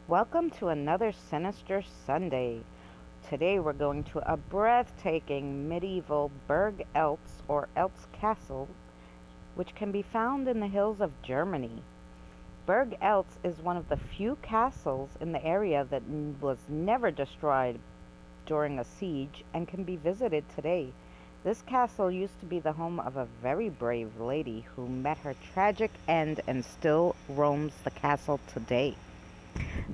Welcome to another Sinister Sunday. Today we're going to a breathtaking medieval Burg Eltz or Eltz Castle, which can be found in the hills of Germany. Burg Eltz is one of the few castles in the area that was never destroyed during a siege and can be visited today. This castle used to be the home of a very brave lady who met her tragic end and still roams the castle today.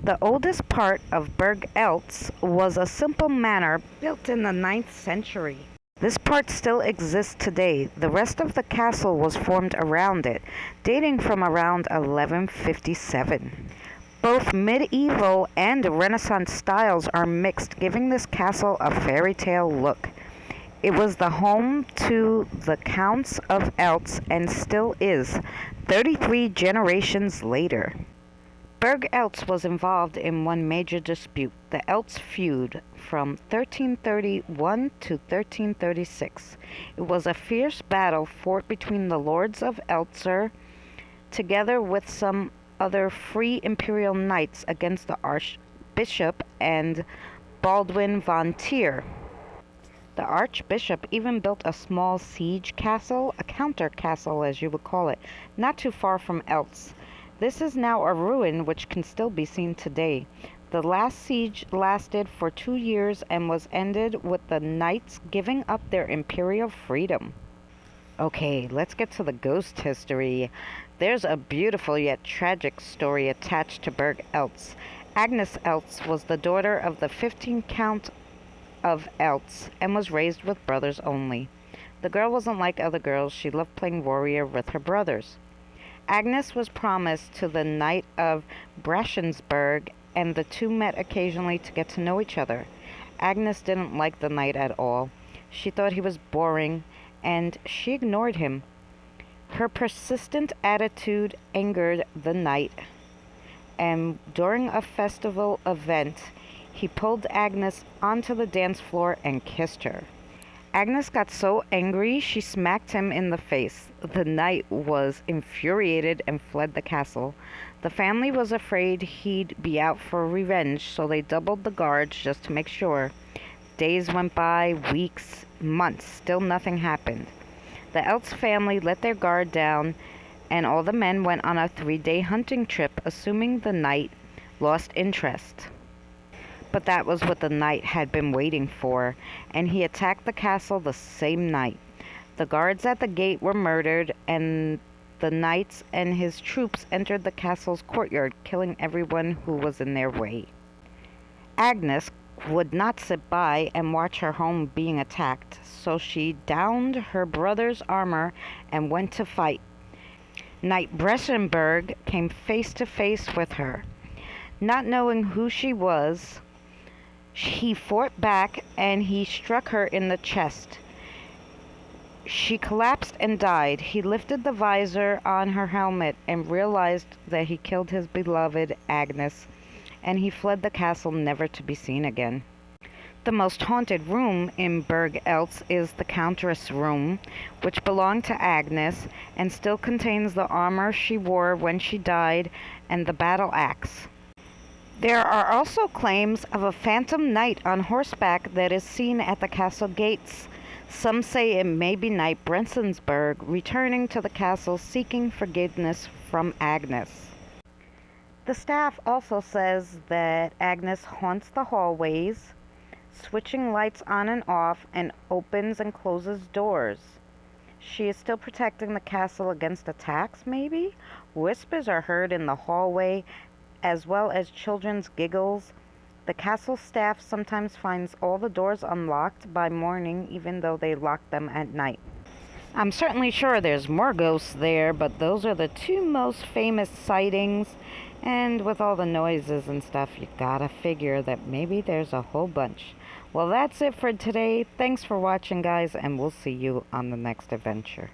The oldest part of Burg Eltz was a simple manor built in the 9th century. This part still exists today. The rest of the castle was formed around it, dating from around 1157. Both medieval and Renaissance styles are mixed, giving this castle a fairy tale look. It was the home to the Counts of Eltz and still is, 33 generations later. Burg Eltz was involved in one major dispute, the Eltz feud, from 1331 to 1336. It was a fierce battle fought between the lords of Eltzer, together with some other free imperial knights, against the archbishop and Baldwin von Trier. The archbishop even built a small siege castle, a counter castle as you would call it, not too far from Eltz. This is now a ruin which can still be seen today. The last siege lasted for 2 years and was ended with the knights giving up their imperial freedom. Okay, let's get to the ghost history. There's a beautiful yet tragic story attached to Burg Eltz. Agnes Eltz was the daughter of the 15th Count of Eltz and was raised with brothers only. The girl wasn't like other girls. She loved playing warrior with her brothers. Agnes was promised to the Knight of Brashensberg, and the two met occasionally to get to know each other. Agnes didn't like the knight at all. She thought he was boring, and she ignored him. Her persistent attitude angered the knight, and during a festival event, he pulled Agnes onto the dance floor and kissed her. Agnes got so angry she smacked him in the face. The knight was infuriated and fled the castle. The family was afraid he'd be out for revenge, so they doubled the guards just to make sure. Days went by, weeks, months, still nothing happened. The Eltz family let their guard down, and all the men went on a 3-day hunting trip, assuming the knight lost interest. But that was what the knight had been waiting for, and he attacked the castle the same night. The guards at the gate were murdered, and the knights and his troops entered the castle's courtyard, killing everyone who was in their way. Agnes would not sit by and watch her home being attacked, so she donned her brother's armor and went to fight. Knight Bressenberg came face to face with her. Not knowing who she was, he fought back and he struck her in the chest. She collapsed and died. He lifted the visor on her helmet and realized that he killed his beloved Agnes, and he fled the castle never to be seen again. The most haunted room in Burg Eltz is the Countess' room, which belonged to Agnes and still contains the armor she wore when she died and the battle axe. There are also claims of a phantom knight on horseback that is seen at the castle gates. Some say it may be Knight Brensensberg returning to the castle seeking forgiveness from Agnes. The staff also says that Agnes haunts the hallways, switching lights on and off, and opens and closes doors. She is still protecting the castle against attacks, maybe? Whispers are heard in the hallway, as well as children's giggles. The castle staff sometimes finds all the doors unlocked by morning, even though they lock them at night. I'm certainly sure there's more ghosts there, but those are the two most famous sightings, and with all the noises and stuff, you gotta figure that maybe there's a whole bunch. Well, that's it for today. Thanks for watching, guys, and we'll see you on the next adventure.